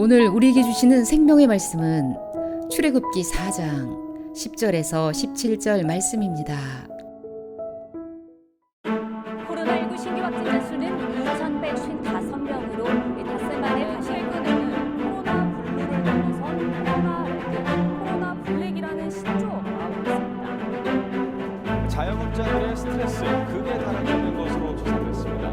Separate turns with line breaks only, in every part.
오늘 우리에게 주시는 생명의 말씀은 출애굽기 4장 10절에서 17절 말씀입니다.
코로나19 신규 확진자 수는 2,155명으로 닷새 만에 다시 최근에는 코로나 블루를 넘어선 코로나 블랙이라는 신조어가 나오고 있습니다.
자영업자들의 스트레스 극에 달하고 있는 것으로 조사됐습니다.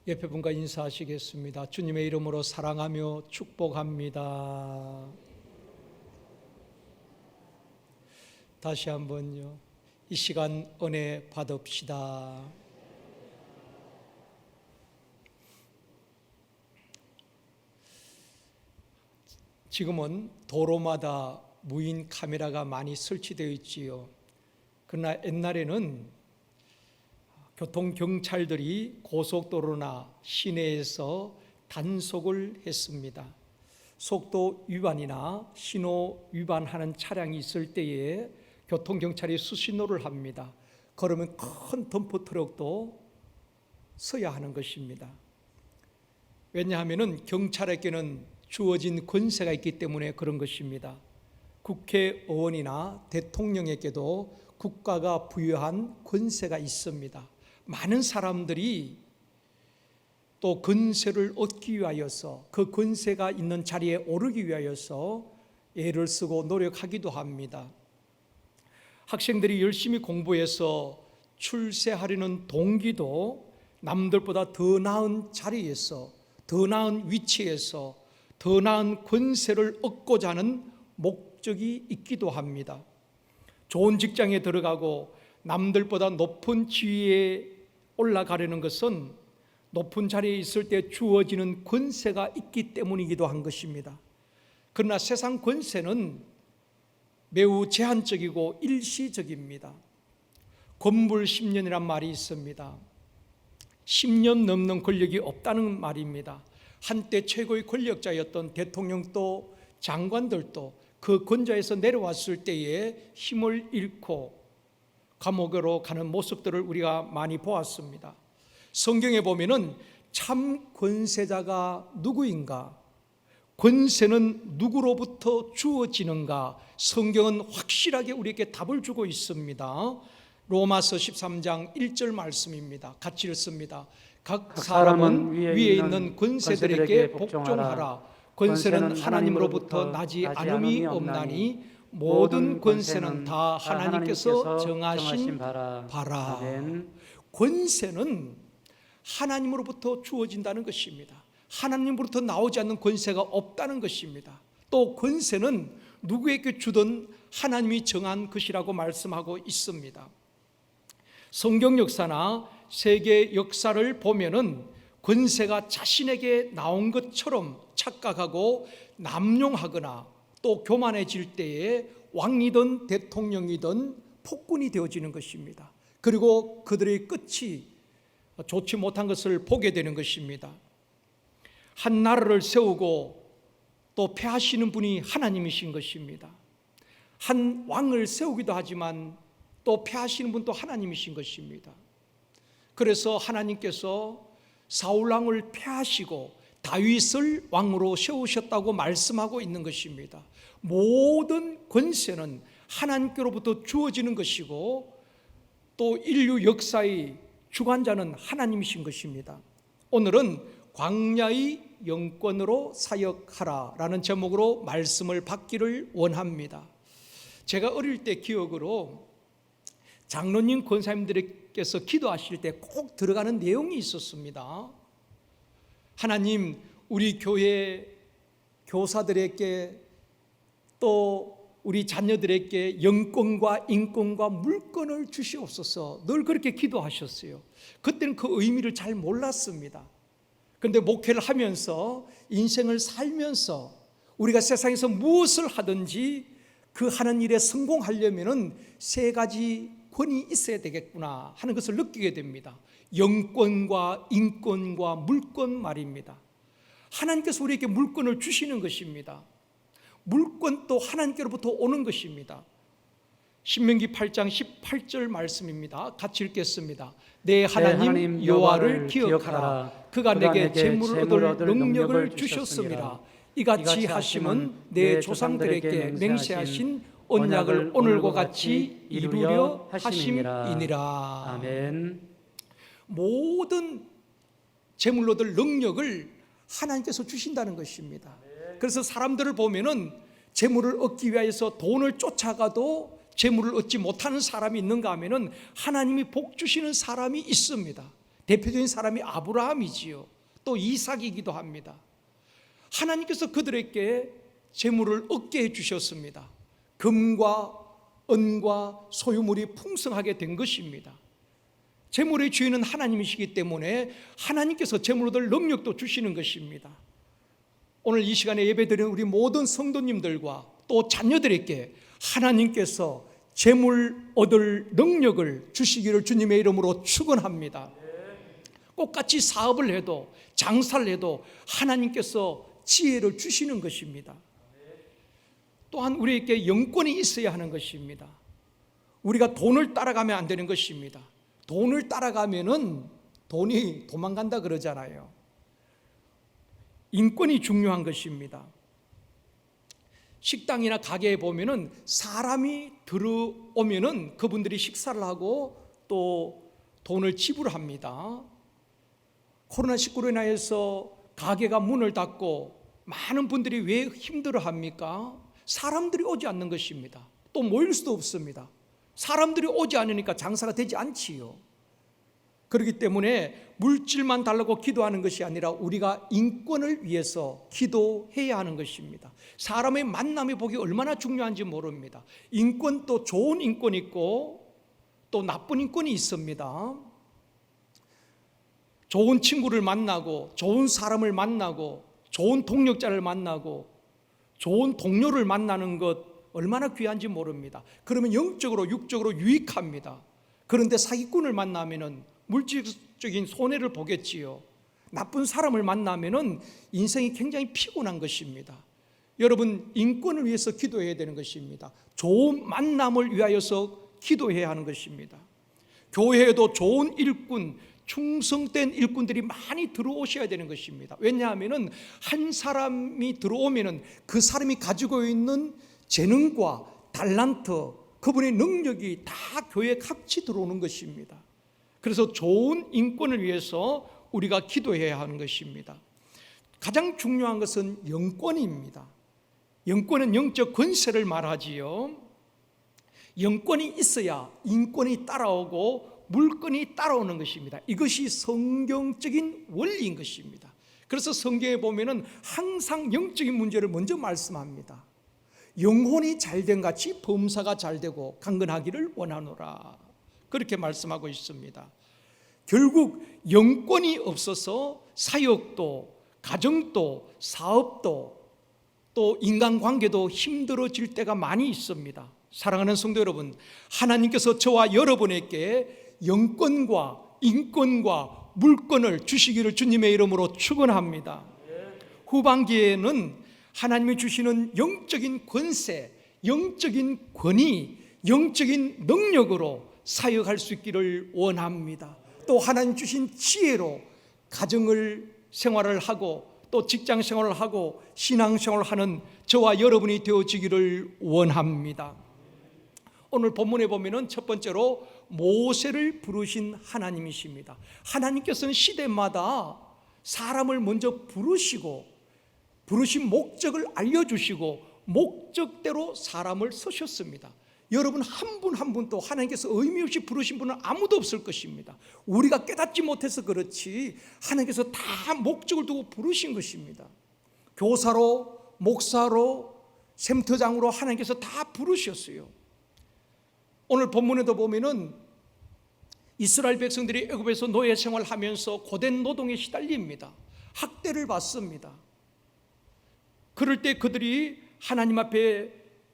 옆에 분과 인사하시겠습니다. 주님의 이름으로 사랑하며 축복합니다. 다시 한번요. 이 시간 은혜 받읍시다. 지금은 도로마다 무인 카메라가 많이 설치되어 있지요. 그러나 옛날에는 교통경찰들이 고속도로나 시내에서 단속을 했습니다. 속도 위반이나 신호 위반하는 차량이 있을 때에 교통경찰이 수신호를 합니다. 그러면 큰 덤프트럭도 서야 하는 것입니다. 왜냐하면 경찰에게는 주어진 권세가 있기 때문에 그런 것입니다. 국회의원이나 대통령에게도 국가가 부여한 권세가 있습니다. 많은 사람들이 또 권세를 얻기 위하여서 그 권세가 있는 자리에 오르기 위하여서 애를 쓰고 노력하기도 합니다. 학생들이 열심히 공부해서 출세하려는 동기도 남들보다 더 나은 자리에서, 더 나은 위치에서, 더 나은 권세를 얻고자 하는 목적이 있기도 합니다. 좋은 직장에 들어가고 남들보다 높은 지위에 올라가려는 것은 높은 자리에 있을 때 주어지는 권세가 있기 때문이기도 한 것입니다. 그러나 세상 권세는 매우 제한적이고 일시적입니다. 권불 10년이란 말이 있습니다. 10년 넘는 권력이 없다는 말입니다. 한때 최고의 권력자였던 대통령도 장관들도 그 권좌에서 내려왔을 때에 힘을 잃고 감옥으로 가는 모습들을 우리가 많이 보았습니다. 성경에 보면은 참 권세자가 누구인가? 권세는 누구로부터 주어지는가? 성경은 확실하게 우리에게 답을 주고 있습니다. 로마서 13장 1절 말씀입니다. 같이 읽습니다. 각 사람은 위에 있는 권세들에게 복종하라. 권세는 하나님으로부터 나지 않음이 없나니 모든 권세는 다 하나님께서 정하신 바라. 권세는 하나님으로부터 주어진다는 것입니다. 하나님으로부터 나오지 않는 권세가 없다는 것입니다. 또 권세는 누구에게 주든 하나님이 정한 것이라고 말씀하고 있습니다. 성경 역사나 세계 역사를 보면은 권세가 자신에게 나온 것처럼 착각하고 남용하거나 또 교만해질 때에 왕이든 대통령이든 폭군이 되어지는 것입니다. 그리고 그들의 끝이 좋지 못한 것을 보게 되는 것입니다. 한 나라를 세우고 또 패하시는 분이 하나님이신 것입니다. 한 왕을 세우기도 하지만 또 패하시는 분도 하나님이신 것입니다. 그래서 하나님께서 사울 왕을 패하시고 다윗을 왕으로 세우셨다고 말씀하고 있는 것입니다. 모든 권세는 하나님께로부터 주어지는 것이고 또 인류 역사의 주관자는 하나님이신 것입니다. 오늘은 광야의 영권으로 사역하라라는 제목으로 말씀을 받기를 원합니다. 제가 어릴 때 기억으로 장로님 권사님들께서 기도하실 때 꼭 들어가는 내용이 있었습니다. 하나님, 우리 교회 교사들에게 또 우리 자녀들에게 영권과 인권과 물권을 주시옵소서. 늘 그렇게 기도하셨어요. 그때는 그 의미를 잘 몰랐습니다. 그런데 목회를 하면서 인생을 살면서 우리가 세상에서 무엇을 하든지 그 하는 일에 성공하려면 세 가지 권이 있어야 되겠구나 하는 것을 느끼게 됩니다. 영권과 인권과 물권 말입니다. 하나님께서 우리에게 물권을 주시는 것입니다. 물권도 하나님께로부터 오는 것입니다. 신명기 8장 18절 말씀입니다. 같이 읽겠습니다. 내 하나님 여호와를 기억하라. 그가 내게 재물을 얻을 능력을 주셨습니다. 이같이 하심은 내 조상들에게 맹세하신 언약을 오늘과 같이 이루려 하심이니라.
아멘.
모든 재물로 얻을 능력을 하나님께서 주신다는 것입니다. 그래서 사람들을 보면은 재물을 얻기 위해서 돈을 쫓아가도 재물을 얻지 못하는 사람이 있는가 하면은 하나님이 복 주시는 사람이 있습니다. 대표적인 사람이 아브라함이지요. 또 이삭이기도 합니다. 하나님께서 그들에게 재물을 얻게 해 주셨습니다. 금과 은과 소유물이 풍성하게 된 것입니다. 재물의 주인은 하나님이시기 때문에 하나님께서 재물 얻을 능력도 주시는 것입니다. 오늘 이 시간에 예배드리는 우리 모든 성도님들과 또 자녀들에게 하나님께서 재물 얻을 능력을 주시기를 주님의 이름으로 축원합니다. 똑같이 사업을 해도 장사를 해도 하나님께서 지혜를 주시는 것입니다. 또한 우리에게 영권이 있어야 하는 것입니다. 우리가 돈을 따라가면 안 되는 것입니다. 돈을 따라가면은 돈이 도망간다 그러잖아요. 인권이 중요한 것입니다. 식당이나 가게에 보면은 사람이 들어오면은 그분들이 식사를 하고 또 돈을 지불합니다. 코로나19로 인하여서 가게가 문을 닫고 많은 분들이 왜 힘들어합니까? 사람들이 오지 않는 것입니다. 또 모일 수도 없습니다. 사람들이 오지 않으니까 장사가 되지 않지요. 그렇기 때문에 물질만 달라고 기도하는 것이 아니라 우리가 인권을 위해서 기도해야 하는 것입니다. 사람의 만남의 복이 얼마나 중요한지 모릅니다. 인권도 좋은 인권이 있고 또 나쁜 인권이 있습니다. 좋은 친구를 만나고 좋은 사람을 만나고 좋은 동력자를 만나고 좋은 동료를 만나는 것 얼마나 귀한지 모릅니다. 그러면 영적으로 육적으로 유익합니다. 그런데 사기꾼을 만나면은 물질적인 손해를 보겠지요. 나쁜 사람을 만나면은 인생이 굉장히 피곤한 것입니다. 여러분, 인권을 위해서 기도해야 되는 것입니다. 좋은 만남을 위하여서 기도해야 하는 것입니다. 교회에도 좋은 일꾼, 충성된 일꾼들이 많이 들어오셔야 되는 것입니다. 왜냐하면은 한 사람이 들어오면은 그 사람이 가지고 있는 재능과 달란트, 그분의 능력이 다 교회에 같이 들어오는 것입니다. 그래서 좋은 인권을 위해서 우리가 기도해야 하는 것입니다. 가장 중요한 것은 영권입니다. 영권은 영적 권세를 말하지요. 영권이 있어야 인권이 따라오고 물권이 따라오는 것입니다. 이것이 성경적인 원리인 것입니다. 그래서 성경에 보면은 항상 영적인 문제를 먼저 말씀합니다. 영혼이 잘된 같이 범사가 잘되고 강건하기를 원하노라. 그렇게 말씀하고 있습니다. 결국 영권이 없어서 사역도, 가정도, 사업도, 또 인간관계도 힘들어질 때가 많이 있습니다. 사랑하는 성도 여러분, 하나님께서 저와 여러분에게 영권과 인권과 물권을 주시기를 주님의 이름으로 축원합니다. 후반기에는 하나님이 주시는 영적인 권세, 영적인 권위, 영적인 능력으로 사역할 수 있기를 원합니다. 또 하나님 주신 지혜로 가정을 생활을 하고 또 직장 생활을 하고 신앙 생활을 하는 저와 여러분이 되어지기를 원합니다. 오늘 본문에 보면은 첫 번째로 모세를 부르신 하나님이십니다. 하나님께서는 시대마다 사람을 먼저 부르시고 부르신 목적을 알려주시고 목적대로 사람을 쓰셨습니다. 여러분 한 분 한 분도 하나님께서 의미 없이 부르신 분은 아무도 없을 것입니다. 우리가 깨닫지 못해서 그렇지 하나님께서 다 목적을 두고 부르신 것입니다. 교사로, 목사로, 샘터장으로 하나님께서 다 부르셨어요. 오늘 본문에도 보면은 이스라엘 백성들이 애굽에서 노예 생활하면서 고된 노동에 시달립니다. 학대를 받습니다. 그럴 때 그들이 하나님 앞에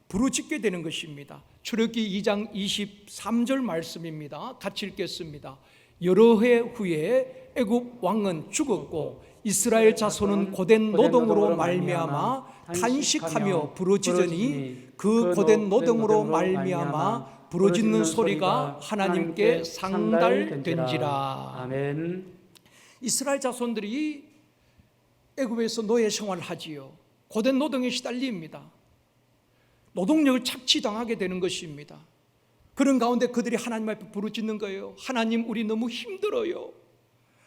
부르짖게 되는 것입니다. 출애굽기 2장 23절 말씀입니다. 같이 읽겠습니다. 여러 해 후에 애굽 왕은 죽었고 이스라엘 자손은 고된 노동으로 말미암아 탄식하며 부르짖으니 그 고된 노동으로 말미암아 부르짖는 소리가 하나님께 상달된지라.
아멘.
이스라엘 자손들이 애굽에서 노예 생활을 하지요. 고된 노동에 시달립니다. 노동력을 착취당하게 되는 것입니다. 그런 가운데 그들이 하나님 앞에 부르짖는 거예요. 하나님, 우리 너무 힘들어요.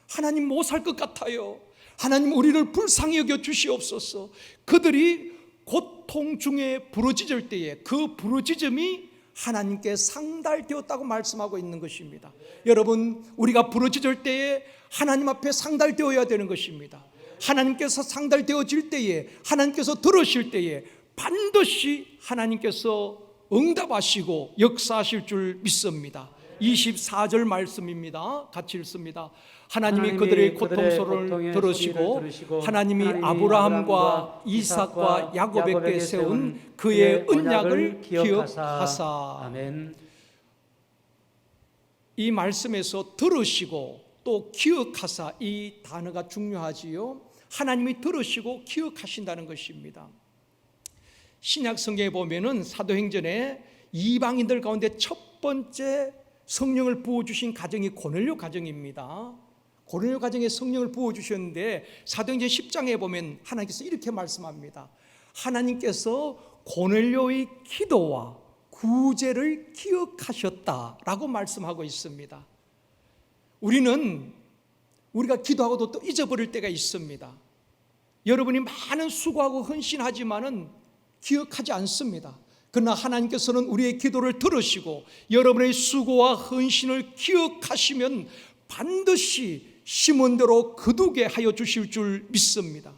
하나님, 못 살 것 같아요. 하나님, 우리를 불쌍히 여겨 주시옵소서. 그들이 고통 중에 부르짖을 때에 그 부르짖음이 하나님께 상달되었다고 말씀하고 있는 것입니다. 여러분, 우리가 부르짖을 때에 하나님 앞에 상달되어야 되는 것입니다. 하나님께서 상달되어질 때에, 하나님께서 들으실 때에 반드시 하나님께서 응답하시고 역사하실 줄 믿습니다. 24절 말씀입니다. 같이 읽습니다. 하나님이 그들의 고통소를 들으시고 하나님이 아브라함과 이삭과 야곱에게 세운 그의 언약을 기억하사.
아멘.
이 말씀에서 들으시고 또 기억하사, 이 단어가 중요하지요. 하나님이 들으시고 기억하신다는 것입니다. 신약 성경에 보면은 사도행전에 이방인들 가운데 첫 번째 성령을 부어주신 가정이 고넬료 가정입니다. 고넬료 가정에 성령을 부어주셨는데 사도행전 10장에 보면 하나님께서 이렇게 말씀합니다. 하나님께서 고넬료의 기도와 구제를 기억하셨다라고 말씀하고 있습니다. 우리가 기도하고도 또 잊어버릴 때가 있습니다. 여러분이 많은 수고하고 헌신하지만은 기억하지 않습니다. 그러나 하나님께서는 우리의 기도를 들으시고 여러분의 수고와 헌신을 기억하시면 반드시 심은 대로 거두게 하여 주실 줄 믿습니다.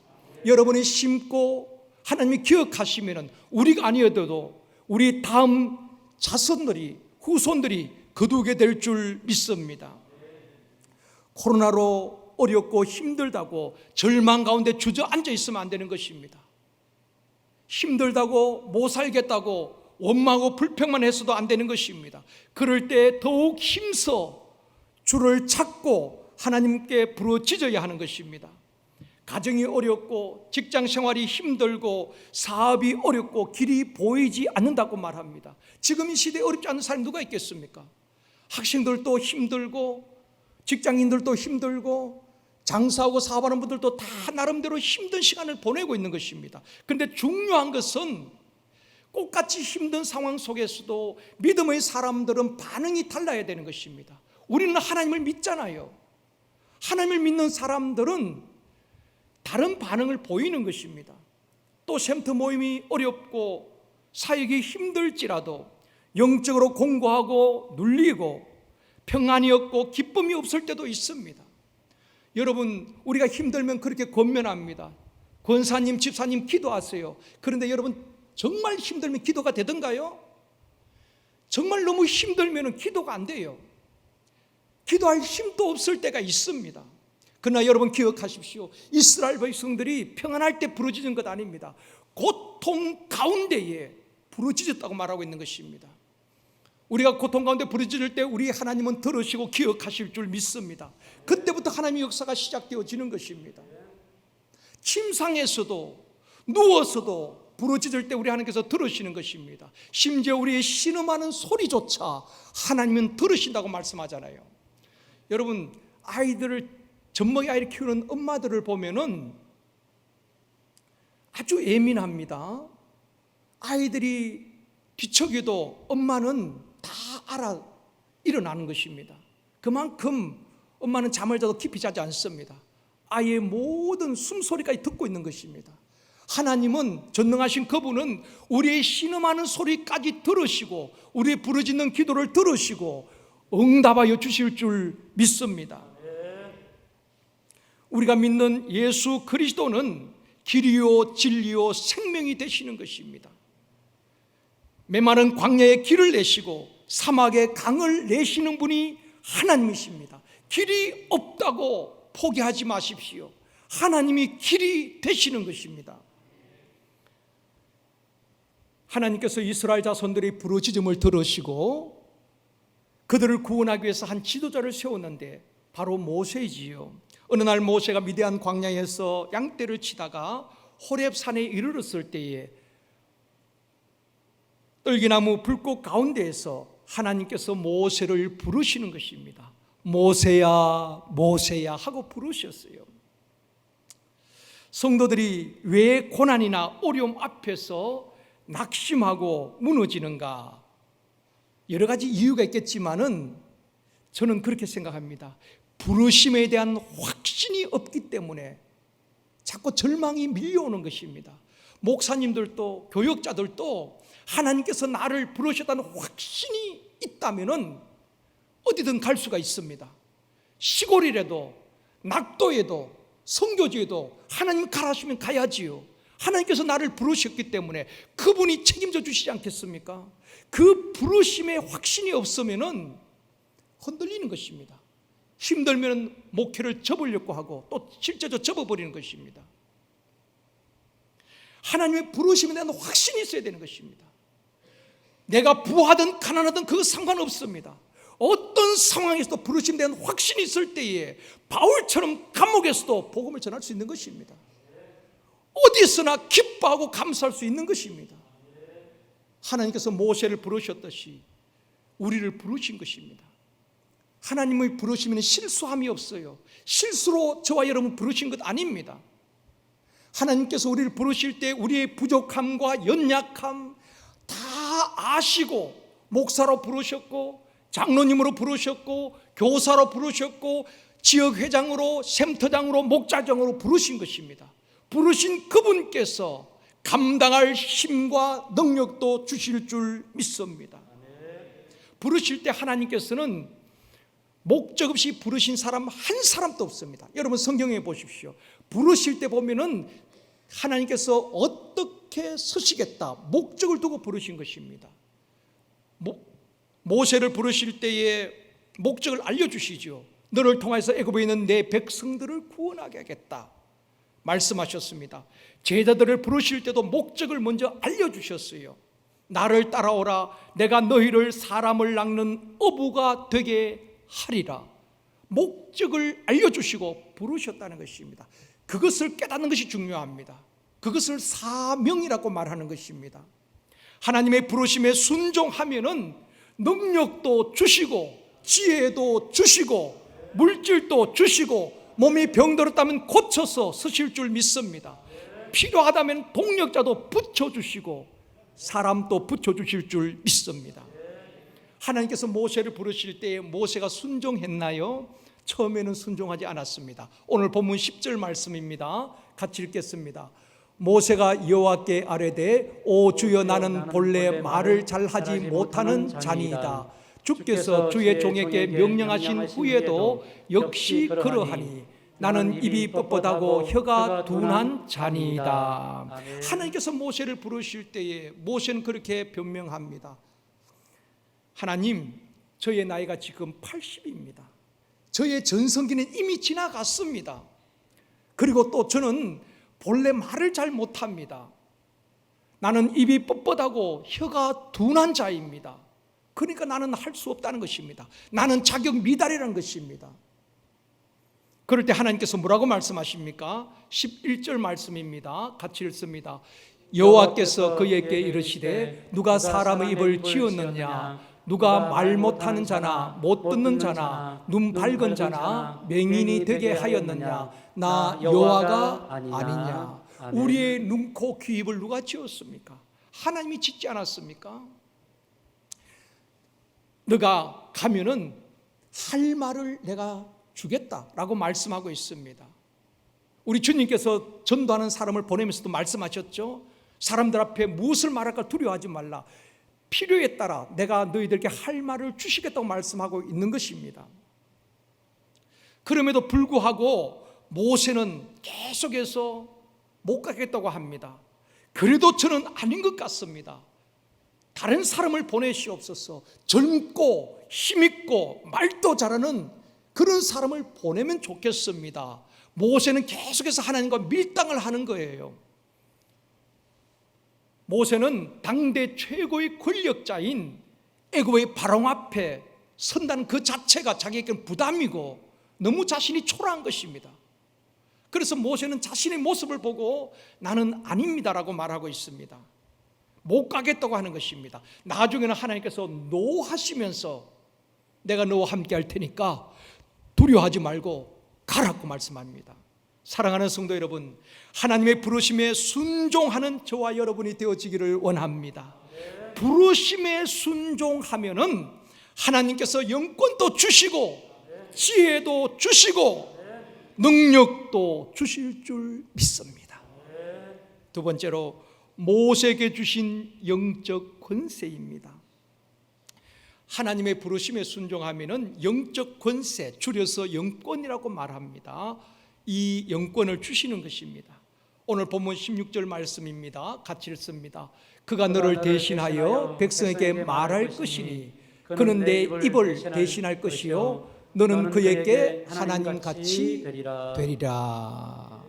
여러분이 심고 하나님이 기억하시면 우리가 아니어도 우리 다음 자손들이, 후손들이 거두게 될 줄 믿습니다. 코로나로 어렵고 힘들다고 절망 가운데 주저앉아 있으면 안 되는 것입니다. 힘들다고 못 살겠다고 원망하고 불평만 해서도 안 되는 것입니다. 그럴 때 더욱 힘써 주를 찾고 하나님께 부르짖어야 하는 것입니다. 가정이 어렵고 직장 생활이 힘들고 사업이 어렵고 길이 보이지 않는다고 말합니다. 지금 이 시대에 어렵지 않은 사람이 누가 있겠습니까? 학생들도 힘들고 직장인들도 힘들고 장사하고 사업하는 분들도 다 나름대로 힘든 시간을 보내고 있는 것입니다. 그런데 중요한 것은 똑같이 힘든 상황 속에서도 믿음의 사람들은 반응이 달라야 되는 것입니다. 우리는 하나님을 믿잖아요. 하나님을 믿는 사람들은 다른 반응을 보이는 것입니다. 또 샘터 모임이 어렵고 사역이 힘들지라도 영적으로 공고하고 눌리고 평안이 없고 기쁨이 없을 때도 있습니다. 여러분, 우리가 힘들면 그렇게 권면합니다. 권사님, 집사님 기도하세요. 그런데 여러분, 정말 힘들면 기도가 되던가요? 정말 너무 힘들면 기도가 안 돼요. 기도할 힘도 없을 때가 있습니다. 그러나 여러분 기억하십시오. 이스라엘 백성들이 평안할 때 부르짖은 것 아닙니다. 고통 가운데에 부르짖었다고 말하고 있는 것입니다. 우리가 고통 가운데 부르짖을 때 우리 하나님은 들으시고 기억하실 줄 믿습니다. 그때부터 하나님의 역사가 시작되어지는 것입니다. 침상에서도 누워서도 부르짖을 때 우리 하나님께서 들으시는 것입니다. 심지어 우리의 신음하는 소리조차 하나님은 들으신다고 말씀하잖아요. 여러분, 젖먹이 아이를 키우는 엄마들을 보면은 아주 예민합니다. 아이들이 뒤척여도 엄마는 다 알아 일어나는 것입니다. 그만큼 엄마는 잠을 자도 깊이 자지 않습니다. 아이의 모든 숨소리까지 듣고 있는 것입니다. 하나님은, 전능하신 그분은 우리의 신음하는 소리까지 들으시고 우리의 부르짖는 기도를 들으시고 응답하여 주실 줄 믿습니다. 우리가 믿는 예수 그리스도는 길이요 진리요 생명이 되시는 것입니다. 메마른 광야에 길을 내시고 사막에 강을 내시는 분이 하나님이십니다. 길이 없다고 포기하지 마십시오. 하나님이 길이 되시는 것입니다. 하나님께서 이스라엘 자손들의 부르짖음을 들으시고 그들을 구원하기 위해서 한 지도자를 세웠는데 바로 모세이지요. 어느 날 모세가 미디안 광야에서 양떼를 치다가 호렙산에 이르렀을 때에 떨기나무 불꽃 가운데에서 하나님께서 모세를 부르시는 것입니다. 모세야 모세야 하고 부르셨어요. 성도들이 왜 고난이나 어려움 앞에서 낙심하고 무너지는가? 여러 가지 이유가 있겠지만은 저는 그렇게 생각합니다. 부르심에 대한 확신이 없기 때문에 자꾸 절망이 밀려오는 것입니다. 목사님들도 교역자들도 하나님께서 나를 부르셨다는 확신이 있다면은 어디든 갈 수가 있습니다. 시골이라도 낙도에도 선교지에도 하나님 가라시면 가야지요. 하나님께서 나를 부르셨기 때문에 그분이 책임져 주시지 않겠습니까? 그 부르심에 확신이 없으면은 흔들리는 것입니다. 힘들면 목회를 접으려고 하고 또 실제로 접어버리는 것입니다. 하나님의 부르심에 대한 확신이 있어야 되는 것입니다. 내가 부하든 가난하든 그거 상관없습니다. 어떤 상황에서도 부르심에 대한 확신이 있을 때에 바울처럼 감옥에서도 복음을 전할 수 있는 것입니다. 어디서나 기뻐하고 감사할 수 있는 것입니다. 하나님께서 모세를 부르셨듯이 우리를 부르신 것입니다. 하나님의 부르심에는 실수함이 없어요. 실수로 저와 여러분 부르신 것 아닙니다. 하나님께서 우리를 부르실 때 우리의 부족함과 연약함 다 아시고 목사로 부르셨고 장로님으로 부르셨고 교사로 부르셨고 지역회장으로 센터장으로 목자장으로 부르신 것입니다. 부르신 그분께서 감당할 힘과 능력도 주실 줄 믿습니다. 부르실 때 하나님께서는 목적 없이 부르신 사람 한 사람도 없습니다. 여러분 성경에 보십시오. 부르실 때 보면은 하나님께서 어떻게 서시겠다 목적을 두고 부르신 것입니다. 모세를 부르실 때에 목적을 알려주시죠. 너를 통해서 애굽에 있는 내 백성들을 구원하게 하겠다 말씀하셨습니다. 제자들을 부르실 때도 목적을 먼저 알려주셨어요. 나를 따라오라 내가 너희를 사람을 낚는 어부가 되게 하리라. 목적을 알려주시고 부르셨다는 것입니다. 그것을 깨닫는 것이 중요합니다. 그것을 사명이라고 말하는 것입니다. 하나님의 부르심에 순종하면은 능력도 주시고 지혜도 주시고 물질도 주시고 몸이 병들었다면 고쳐서 쓰실 줄 믿습니다. 필요하다면 동력자도 붙여주시고 사람도 붙여주실 줄 믿습니다. 하나님께서 모세를 부르실 때에 모세가 순종했나요? 처음에는 순종하지 않았습니다. 오늘 본문 10절 말씀입니다. 같이 읽겠습니다. 모세가 여호와께 아뢰되 오 주여 나는 본래 말을 잘하지 못하는 자니이다. 주께서 주의 종에게 명령하신 후에도 역시 그러하니 나는 입이 뻣뻣하고 혀가 둔한 자니이다. 하나님께서 모세를 부르실 때에 모세는 그렇게 변명합니다. 하나님, 저의 나이가 지금 80입니다. 저의 전성기는 이미 지나갔습니다. 그리고 또 저는 본래 말을 잘 못합니다. 나는 입이 뻣뻣하고 혀가 둔한 자입니다. 그러니까 나는 할 수 없다는 것입니다. 나는 자격 미달이라는 것입니다. 그럴 때 하나님께서 뭐라고 말씀하십니까? 11절 말씀입니다. 같이 읽습니다. 여호와께서 그에게 이르시되 누가 사람의 입을 지었느냐? 누가 말 못하는 자나 못 듣는 자나 눈 밝은 자나 맹인이 되게 하였느냐? 나 여호와가 아니냐? 우리의 눈, 코, 귀, 입을 누가 지었습니까? 하나님이 짓지 않았습니까? 너가 가면은 할 말을 내가 주겠다라고 말씀하고 있습니다. 우리 주님께서 전도하는 사람을 보내면서도 말씀하셨죠. 사람들 앞에 무엇을 말할까 두려워하지 말라. 필요에 따라 내가 너희들에게 할 말을 주시겠다고 말씀하고 있는 것입니다. 그럼에도 불구하고 모세는 계속해서 못 가겠다고 합니다. 그래도 저는 아닌 것 같습니다. 다른 사람을 보내시옵소서. 젊고 힘있고 말도 잘하는 그런 사람을 보내면 좋겠습니다. 모세는 계속해서 하나님과 밀당을 하는 거예요. 모세는 당대 최고의 권력자인 애굽의 바로 앞에 선다는 그 자체가 자기에게는 부담이고 너무 자신이 초라한 것입니다. 그래서 모세는 자신의 모습을 보고 나는 아닙니다라고 말하고 있습니다. 못 가겠다고 하는 것입니다. 나중에는 하나님께서 노하시면서 내가 너와 함께 할 테니까 두려워하지 말고 가라고 말씀합니다. 사랑하는 성도 여러분, 하나님의 부르심에 순종하는 저와 여러분이 되어지기를 원합니다. 부르심에 순종하면은 하나님께서 영권도 주시고 지혜도 주시고 능력도 주실 줄 믿습니다. 두 번째로 모세에게 주신 영적 권세입니다. 하나님의 부르심에 순종하면은 영적 권세, 줄여서 영권이라고 말합니다. 이 영권을 주시는 것입니다. 오늘 본문 16절 말씀입니다. 같이 읽습니다. 그가 너를 대신하여 백성에게 말할 것이니 그는 내 입을 대신할 것이요 너는 그에게 하나님같이 되리라.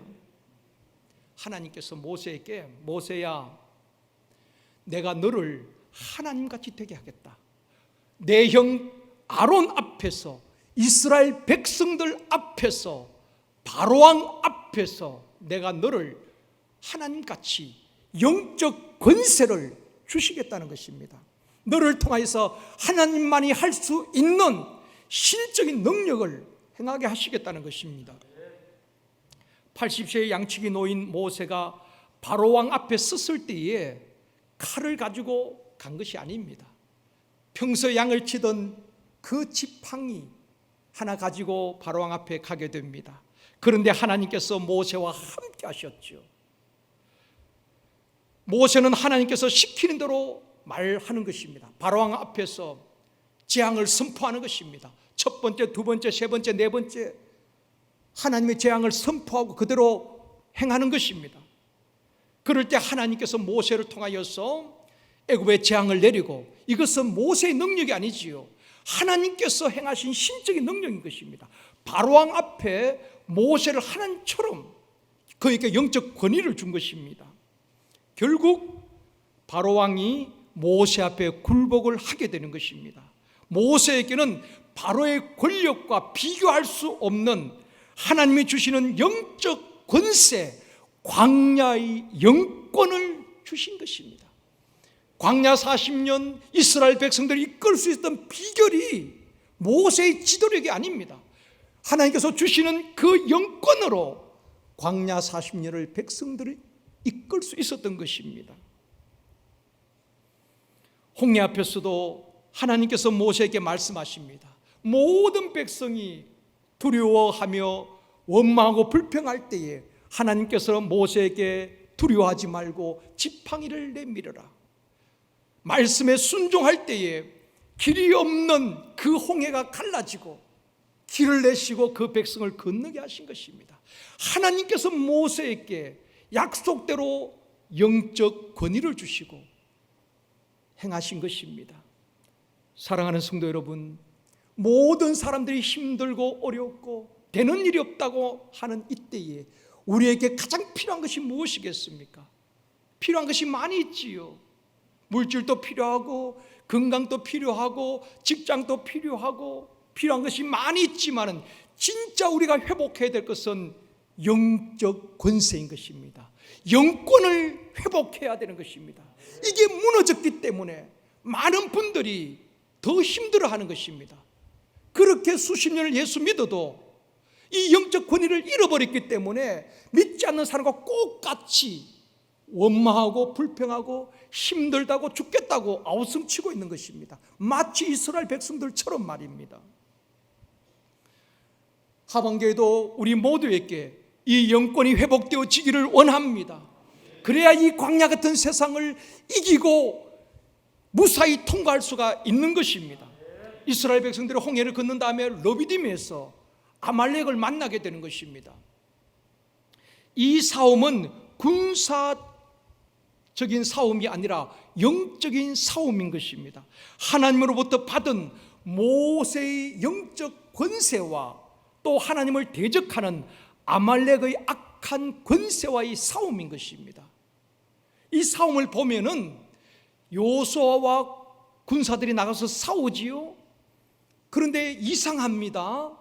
하나님께서 모세에게 모세야 내가 너를 하나님같이 되게 하겠다. 내 형 아론 앞에서 이스라엘 백성들 앞에서 바로왕 앞에서 내가 너를 하나님같이 영적 권세를 주시겠다는 것입니다. 너를 통하여서 하나님만이 할 수 있는 신적인 능력을 행하게 하시겠다는 것입니다. 80세의 양측이 놓인 모세가 바로왕 앞에 섰을 때에 칼을 가지고 간 것이 아닙니다. 평소 양을 치던 그 지팡이 하나 가지고 바로왕 앞에 가게 됩니다. 그런데 하나님께서 모세와 함께 하셨죠. 모세는 하나님께서 시키는 대로 말하는 것입니다. 바로왕 앞에서 재앙을 선포하는 것입니다. 첫 번째, 두 번째, 세 번째, 네 번째 하나님의 재앙을 선포하고 그대로 행하는 것입니다. 그럴 때 하나님께서 모세를 통하여서 애굽의 재앙을 내리고 이것은 모세의 능력이 아니지요. 하나님께서 행하신 신적인 능력인 것입니다. 바로왕 앞에 모세를 하나님처럼 그에게 영적 권위를 준 것입니다. 결국 바로왕이 모세 앞에 굴복을 하게 되는 것입니다. 모세에게는 바로의 권력과 비교할 수 없는 하나님이 주시는 영적 권세, 광야의 영권을 주신 것입니다. 광야 40년 이스라엘 백성들을 이끌 수 있었던 비결이 모세의 지도력이 아닙니다. 하나님께서 주시는 그 영권으로 광야 40년을 백성들을 이끌 수 있었던 것입니다. 홍해 앞에서도 하나님께서 모세에게 말씀하십니다. 모든 백성이 두려워하며 원망하고 불평할 때에 하나님께서 모세에게 두려워하지 말고 지팡이를 내밀어라. 말씀에 순종할 때에 길이 없는 그 홍해가 갈라지고 길을 내시고 그 백성을 건너게 하신 것입니다. 하나님께서 모세에게 약속대로 영적 권위를 주시고 행하신 것입니다. 사랑하는 성도 여러분, 모든 사람들이 힘들고 어렵고 되는 일이 없다고 하는 이때에 우리에게 가장 필요한 것이 무엇이겠습니까? 필요한 것이 많이 있지요. 물질도 필요하고 건강도 필요하고 직장도 필요하고 필요한 것이 많이 있지만은 진짜 우리가 회복해야 될 것은 영적 권세인 것입니다. 영권을 회복해야 되는 것입니다. 이게 무너졌기 때문에 많은 분들이 더 힘들어하는 것입니다. 그렇게 수십 년을 예수 믿어도 이 영적 권위를 잃어버렸기 때문에 믿지 않는 사람과 똑같이 원망하고 불평하고 힘들다고 죽겠다고 아우성치고 있는 것입니다. 마치 이스라엘 백성들처럼 말입니다. 하반기에도 우리 모두에게 이 영권이 회복되어지기를 원합니다. 그래야 이 광야 같은 세상을 이기고 무사히 통과할 수가 있는 것입니다. 이스라엘 백성들이 홍해를 건넌 다음에 러비딤에서 아말렉을 만나게 되는 것입니다. 이 싸움은 군사적인 싸움이 아니라 영적인 싸움인 것입니다. 하나님으로부터 받은 모세의 영적 권세와 또 하나님을 대적하는 아말렉의 악한 권세와의 싸움인 것입니다. 이 싸움을 보면은 요수아와 군사들이 나가서 싸우지요. 그런데 이상합니다.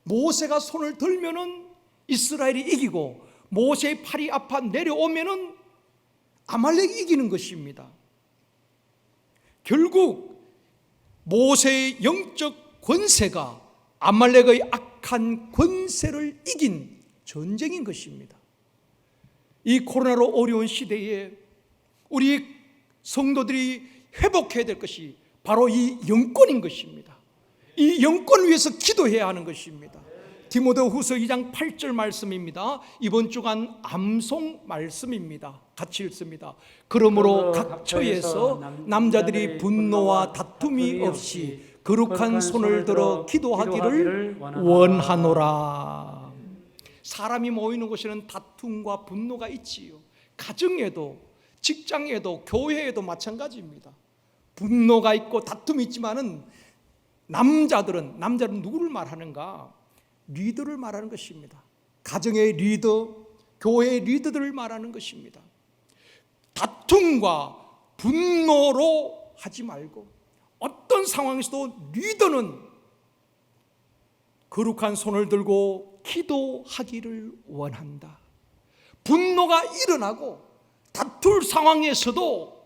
모세가 손을 들면은 이스라엘이 이기고 모세의 팔이 아파 내려오면은 아말렉이 이기는 것입니다. 결국 모세의 영적 권세가 아말렉의 악한 권세를 이긴 전쟁인 것입니다. 이 코로나로 어려운 시대에 우리 성도들이 회복해야 될 것이 바로 이 영권인 것입니다. 이 영권을 위해서 기도해야 하는 것입니다. 디모데후서 2장 8절 말씀입니다. 이번 주간 암송 말씀입니다. 같이 읽습니다. 그러므로 각 처에서 남자들이 분노와 다툼이 없이 거룩한 손을 들어 기도하기를 원하노라. 사람이 모이는 곳에는 다툼과 분노가 있지요. 가정에도 직장에도 교회에도 마찬가지입니다. 분노가 있고 다툼이 있지만은 남자들은 누구를 말하는가? 리더를 말하는 것입니다. 가정의 리더, 교회의 리더들을 말하는 것입니다. 다툼과 분노로 하지 말고 어떤 상황에서도 리더는 거룩한 손을 들고 기도하기를 원한다. 분노가 일어나고 다툴 상황에서도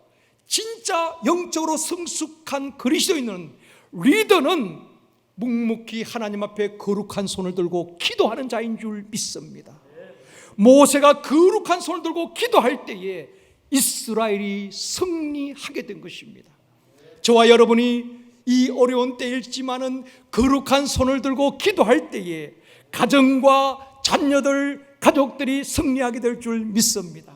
진짜 영적으로 성숙한 그리스도인은 리더는 묵묵히 하나님 앞에 거룩한 손을 들고 기도하는 자인 줄 믿습니다. 모세가 거룩한 손을 들고 기도할 때에 이스라엘이 승리하게 된 것입니다. 저와 여러분이 이 어려운 때일지만은 거룩한 손을 들고 기도할 때에 가정과 자녀들, 가족들이 승리하게 될 줄 믿습니다.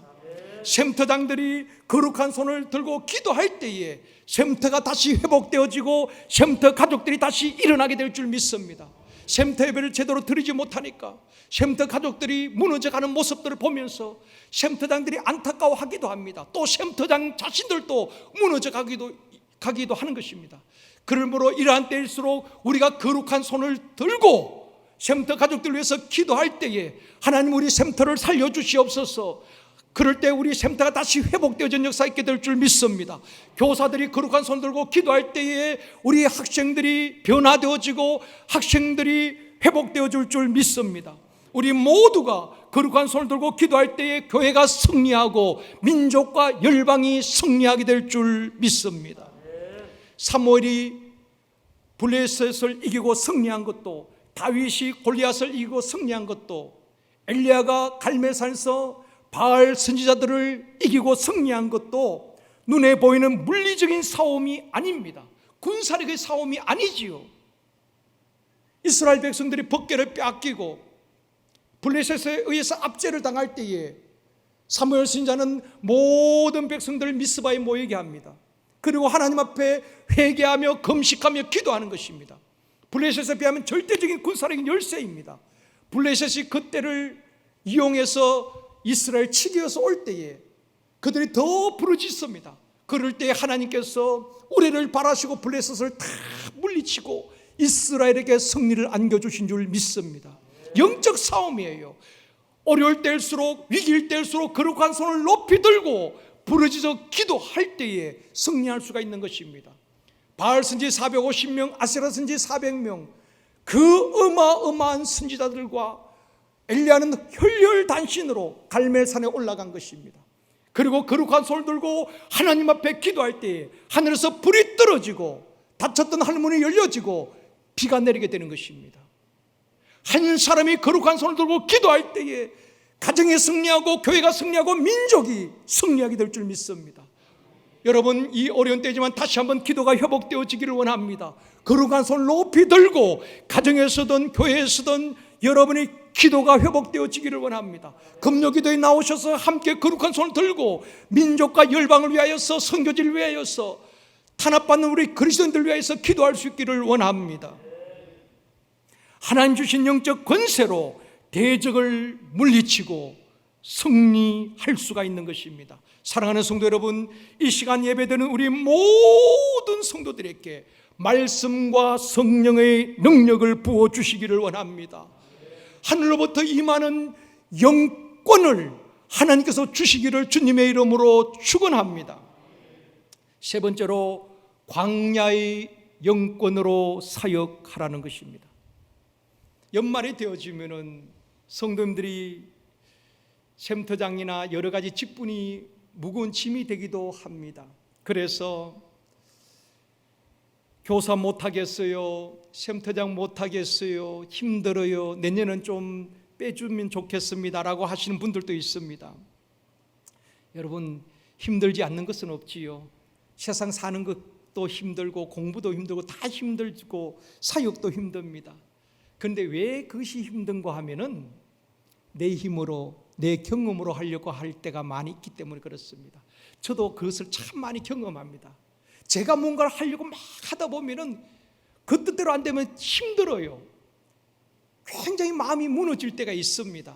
쉼터장들이 거룩한 손을 들고 기도할 때에 쉼터가 다시 회복되어지고 쉼터 가족들이 다시 일어나게 될 줄 믿습니다. 쉼터 예배를 제대로 드리지 못하니까 쉼터 가족들이 무너져가는 모습들을 보면서 쉼터장들이 안타까워하기도 합니다. 또 쉼터장 자신들도 무너져가기도 하는 것입니다. 그러므로 이러한 때일수록 우리가 거룩한 손을 들고 쉼터 가족들 위해서 기도할 때에 하나님 우리 쉼터를 살려주시옵소서. 그럴 때 우리 쉼터가 다시 회복되어진 역사 있게 될 줄 믿습니다. 교사들이 거룩한 손 들고 기도할 때에 우리 학생들이 변화되어지고 학생들이 회복되어질 줄 믿습니다. 우리 모두가 거룩한 손을 들고 기도할 때에 교회가 승리하고 민족과 열방이 승리하게 될 줄 믿습니다. 사무엘이 블레셋을 이기고 승리한 것도, 다윗이 골리앗을 이기고 승리한 것도, 엘리야가 갈멜산에서 바알 선지자들을 이기고 승리한 것도 눈에 보이는 물리적인 싸움이 아닙니다. 군사력의 싸움이 아니지요. 이스라엘 백성들이 법궤를 빼앗기고 블레셋에 의해서 압제를 당할 때에 사무엘 선지자는 모든 백성들을 미스바에 모이게 합니다. 그리고 하나님 앞에 회개하며 금식하며 기도하는 것입니다. 블레셋에 비하면 절대적인 군사력인 열세입니다. 블레셋이 그때를 이용해서 이스라엘 치기에서 올 때에 그들이 더 부르짖습니다. 그럴 때에 하나님께서 우리를 바라시고 블레셋을 다 물리치고 이스라엘에게 승리를 안겨주신 줄 믿습니다. 영적 싸움이에요. 어려울 때일수록, 위기일 때일수록 거룩한 손을 높이 들고 부르짖어 기도할 때에 승리할 수가 있는 것입니다. 바알 선지 450명, 아세라 선지 400명, 그 어마어마한 선지자들과 엘리야는 혈혈단신으로 갈멜산에 올라간 것입니다. 그리고 거룩한 손을 들고 하나님 앞에 기도할 때에 하늘에서 불이 떨어지고 닫혔던 하늘문이 열려지고 비가 내리게 되는 것입니다. 한 사람이 거룩한 손을 들고 기도할 때에 가정이 승리하고 교회가 승리하고 민족이 승리하게 될 줄 믿습니다. 여러분, 이 어려운 때지만 다시 한번 기도가 회복되어지기를 원합니다. 거룩한 손을 높이 들고 가정에서든 교회에서든 여러분이 기도가 회복되어지기를 원합니다. 금요기도에 나오셔서 함께 거룩한 손을 들고 민족과 열방을 위하여서, 선교지를 위하여서, 탄압받는 우리 그리스도인들 위하여서 기도할 수 있기를 원합니다. 하나님 주신 영적 권세로 대적을 물리치고 승리할 수가 있는 것입니다. 사랑하는 성도 여러분, 이 시간 예배드리는 우리 모든 성도들에게 말씀과 성령의 능력을 부어주시기를 원합니다. 하늘로부터 임하는 영권을 하나님께서 주시기를 주님의 이름으로 축원합니다. 세 번째로 광야의 영권으로 사역하라는 것입니다. 연말이 되어지면은 성도님들이 샘터장이나 여러 가지 직분이 무거운 짐이 되기도 합니다. 그래서 교사 못하겠어요, 샘터장 못하겠어요, 힘들어요, 내년은 좀 빼주면 좋겠습니다 라고 하시는 분들도 있습니다. 여러분, 힘들지 않는 것은 없지요. 세상 사는 것도 힘들고 공부도 힘들고 다 힘들고 사역도 힘듭니다. 그런데 왜 그것이 힘든가 하면은 내 힘으로, 내 경험으로 하려고 할 때가 많이 있기 때문에 그렇습니다. 저도 그것을 참 많이 경험합니다. 제가 뭔가를 하려고 막 하다 보면은 그 뜻대로 안 되면 힘들어요. 굉장히 마음이 무너질 때가 있습니다.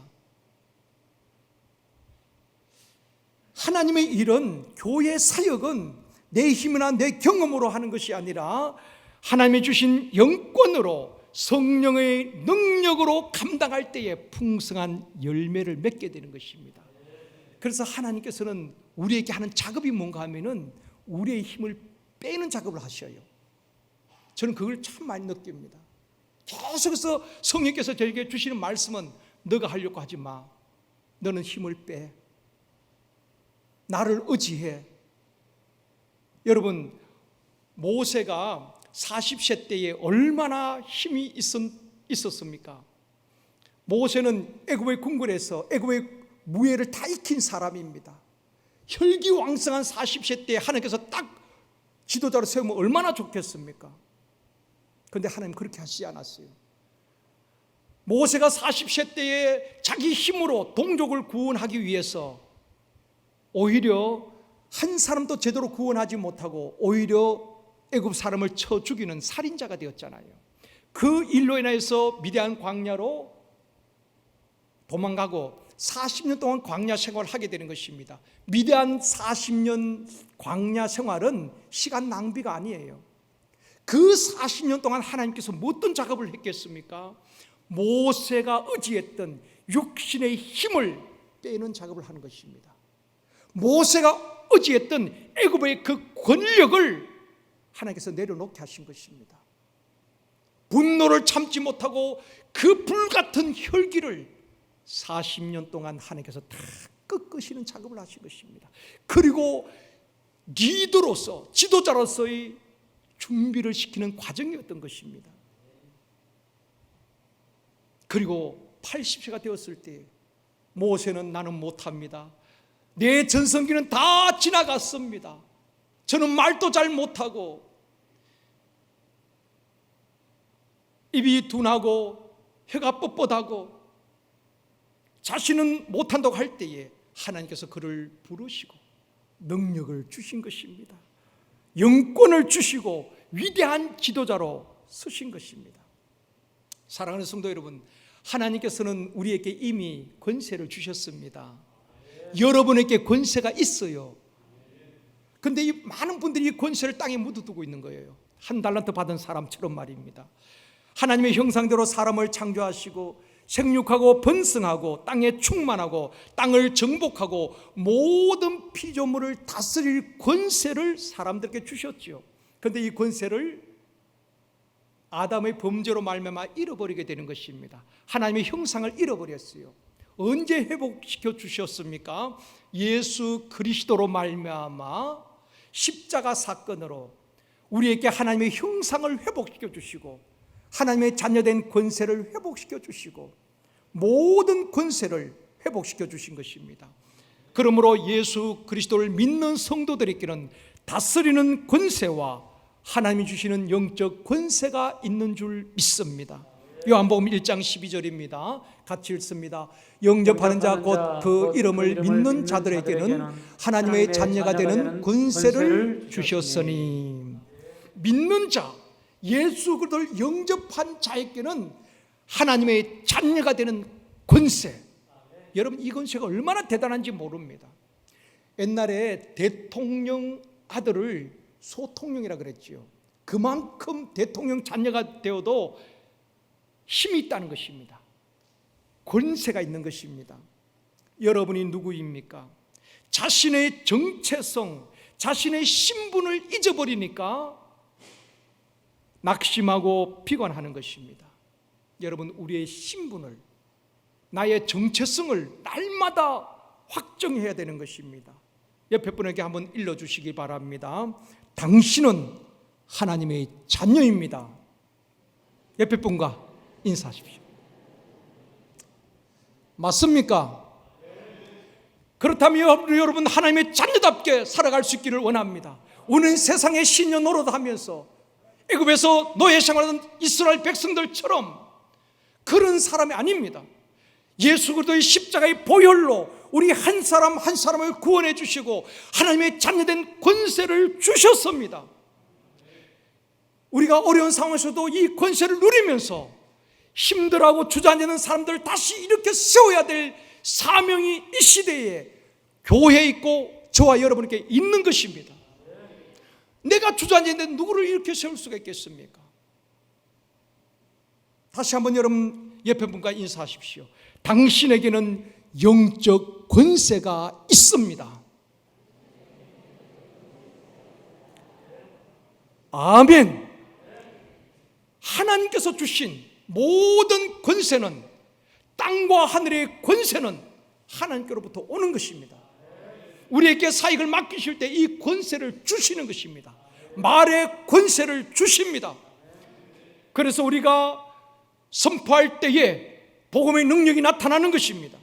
하나님의 일은, 교회 사역은 내 힘이나 내 경험으로 하는 것이 아니라 하나님이 주신 영권으로 성령의 능력으로 감당할 때에 풍성한 열매를 맺게 되는 것입니다. 그래서 하나님께서는 우리에게 하는 작업이 뭔가 하면은 우리의 힘을 빼는 작업을 하셔요. 저는 그걸 참 많이 느낍니다. 계속해서 성령께서 저에게 주시는 말씀은 너가 하려고 하지 마. 너는 힘을 빼. 나를 의지해. 여러분, 모세가 40세 때에 얼마나 힘이 있었습니까? 모세는 애굽의 궁궐에서 애굽의 무예를 다 익힌 사람입니다. 혈기왕성한 40세 때에 하나님께서 딱 지도자로 세우면 얼마나 좋겠습니까? 그런데 하나님 그렇게 하시지 않았어요. 모세가 40세 때에 자기 힘으로 동족을 구원하기 위해서 오히려 한 사람도 제대로 구원하지 못하고 오히려 애굽 사람을 쳐 죽이는 살인자가 되었잖아요. 그 일로 인해서 미디안 광야로 도망가고 40년 동안 광야 생활을 하게 되는 것입니다. 미디안 40년 광야 생활은 시간 낭비가 아니에요. 그 40년 동안 하나님께서 어떤 작업을 했겠습니까? 모세가 의지했던 육신의 힘을 빼는 작업을 하는 것입니다. 모세가 의지했던 애굽의 그 권력을 하나님께서 내려놓게 하신 것입니다. 분노를 참지 못하고 그 불같은 혈기를 40년 동안 하나님께서 다 꺾으시는 작업을 하신 것입니다. 그리고 리더로서, 지도자로서의 준비를 시키는 과정이었던 것입니다. 그리고 80세가 되었을 때 모세는 나는 못합니다. 내 전성기는 다 지나갔습니다. 저는 말도 잘 못하고 입이 둔하고 혀가 뻣뻣하고 자신은 못한다고 할 때에 하나님께서 그를 부르시고 능력을 주신 것입니다. 영권을 주시고 위대한 지도자로 쓰신 것입니다. 사랑하는 성도 여러분, 하나님께서는 우리에게 이미 권세를 주셨습니다. 여러분에게 권세가 있어요. 그런데 이 많은 분들이 이 권세를 땅에 묻어두고 있는 거예요. 한 달란트 받은 사람처럼 말입니다. 하나님의 형상대로 사람을 창조하시고 생육하고 번성하고 땅에 충만하고 땅을 정복하고 모든 피조물을 다스릴 권세를 사람들에게 주셨죠. 그런데 이 권세를 아담의 범죄로 말미암아 잃어버리게 되는 것입니다. 하나님의 형상을 잃어버렸어요. 언제 회복시켜 주셨습니까? 예수 그리스도로 말미암아 십자가 사건으로 우리에게 하나님의 형상을 회복시켜 주시고 하나님의 자녀된 권세를 회복시켜 주시고 모든 권세를 회복시켜 주신 것입니다. 그러므로 예수 그리스도를 믿는 성도들에게는 다스리는 권세와 하나님이 주시는 영적 권세가 있는 줄 믿습니다. 요한복음 1장 12절입니다. 같이 읽습니다. 영접하는 자 곧 그 이름을 믿는 자들에게는 하나님의 자녀가 되는 권세를 주셨으니. 믿는 자, 예수 그리스도를 영접한 자에게는 하나님의 자녀가 되는 권세. 여러분, 이 권세가 얼마나 대단한지 모릅니다. 옛날에 대통령 아들을 소통령이라 그랬지요. 그만큼 대통령 자녀가 되어도 힘이 있다는 것입니다. 권세가 있는 것입니다. 여러분이 누구입니까? 자신의 정체성, 자신의 신분을 잊어버리니까 낙심하고 비관하는 것입니다. 여러분, 우리의 신분을, 나의 정체성을 날마다 확정해야 되는 것입니다. 옆에 분에게 한번 일러주시기 바랍니다. 당신은 하나님의 자녀입니다. 옆에 분과 인사하십시오. 맞습니까? 그렇다면 여러분, 하나님의 자녀답게 살아갈 수 있기를 원합니다. 오는 세상의 신녀 노릇하면서 애굽에서 노예 생활하던 이스라엘 백성들처럼 그런 사람이 아닙니다. 예수 그리스도의 십자가의 보혈로 우리 한 사람 한 사람을 구원해 주시고 하나님의 자녀된 권세를 주셨습니다. 우리가 어려운 상황에서도 이 권세를 누리면서 힘들어하고 주저앉는 사람들을 다시 일으켜 세워야 될 사명이 이 시대에 교회에 있고 저와 여러분에게 있는 것입니다. 내가 주저앉았는데 누구를 일으켜 세울 수가 있겠습니까? 다시 한번 여러분 옆에 분과 인사하십시오. 당신에게는 영적 권세가 있습니다. 아멘. 하나님께서 주신 모든 권세는, 땅과 하늘의 권세는 하나님께로부터 오는 것입니다. 우리에게 사역을 맡기실 때 이 권세를 주시는 것입니다. 말의 권세를 주십니다. 그래서 우리가 선포할 때에 복음의 능력이 나타나는 것입니다.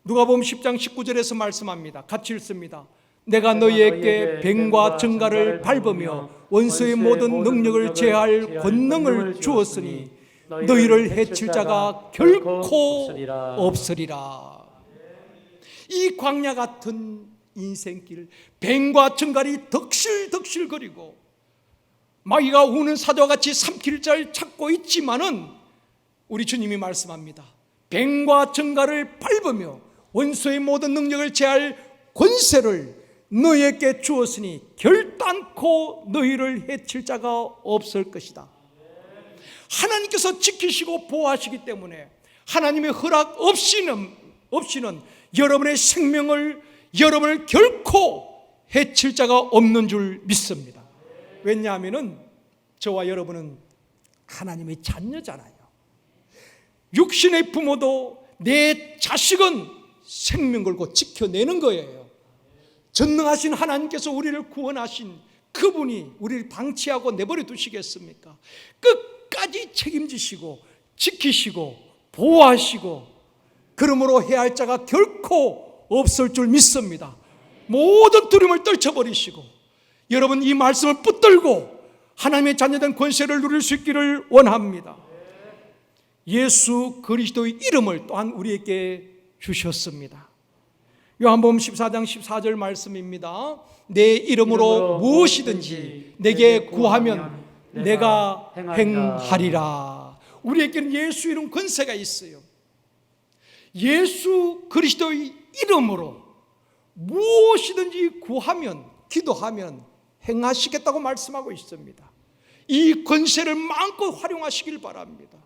누가복음 10장 19절에서 말씀합니다. 같이 읽습니다. 내가 너희에게 뱀과 정갈을 밟으며 원수의 모든 능력을 제할 권능을 주었으니 너희를 해칠 자가 결코 없으리라. 이 광야 같은 인생길, 뱀과 정갈이 덕실덕실거리고 마귀가 우는 사자와 같이 삼킬 자를 찾고 있지만은 우리 주님이 말씀합니다. 뱀과 정갈을 밟으며 원수의 모든 능력을 제할 권세를 너희에게 주었으니 결단코 너희를 해칠 자가 없을 것이다. 하나님께서 지키시고 보호하시기 때문에 하나님의 허락 없이는 여러분의 생명을, 여러분을 결코 해칠 자가 없는 줄 믿습니다. 왜냐하면 저와 여러분은 하나님의 자녀잖아요. 육신의 부모도 내 자식은 생명 걸고 지켜내는 거예요. 전능하신 하나님께서 우리를 구원하신 그분이 우리를 방치하고 내버려 두시겠습니까? 끝까지 책임지시고 지키시고 보호하시고 그러므로 해야 할 자가 결코 없을 줄 믿습니다. 모든 두려움을 떨쳐버리시고 여러분 이 말씀을 붙들고 하나님의 자녀된 권세를 누릴 수 있기를 원합니다. 예수 그리스도의 이름을 또한 우리에게 주셨습니다. 요한복음 14장 14절 말씀입니다. 내 이름으로 무엇이든지 내게 구하면 내가 행하리라. 우리에게는 예수 이름 권세가 있어요. 예수 그리스도의 이름으로 무엇이든지 구하면, 기도하면 행하시겠다고 말씀하고 있습니다. 이 권세를 마음껏 활용하시길 바랍니다.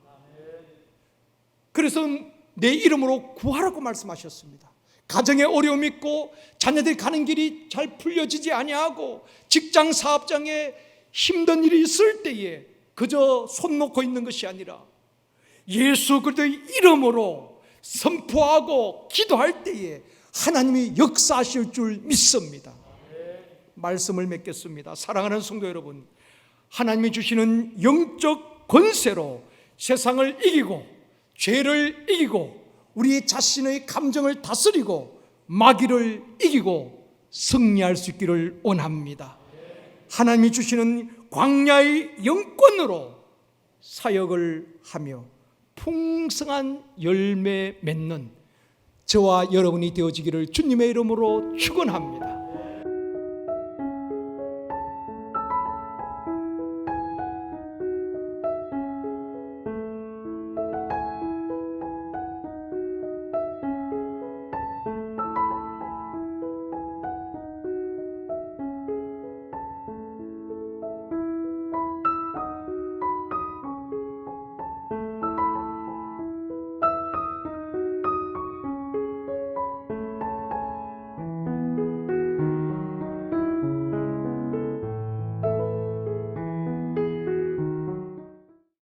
그래서 내 이름으로 구하라고 말씀하셨습니다. 가정에 어려움이 있고 자녀들이 가는 길이 잘 풀려지지 아니하고 직장 사업장에 힘든 일이 있을 때에 그저 손 놓고 있는 것이 아니라 예수 그리스도의 이름으로 선포하고 기도할 때에 하나님이 역사하실 줄 믿습니다. 말씀을 맺겠습니다. 사랑하는 성도 여러분, 하나님이 주시는 영적 권세로 세상을 이기고 죄를 이기고 우리 자신의 감정을 다스리고 마귀를 이기고 승리할 수 있기를 원합니다. 하나님이 주시는 광야의 영권으로 사역을 하며 풍성한 열매 맺는 저와 여러분이 되어지기를 주님의 이름으로 축원합니다.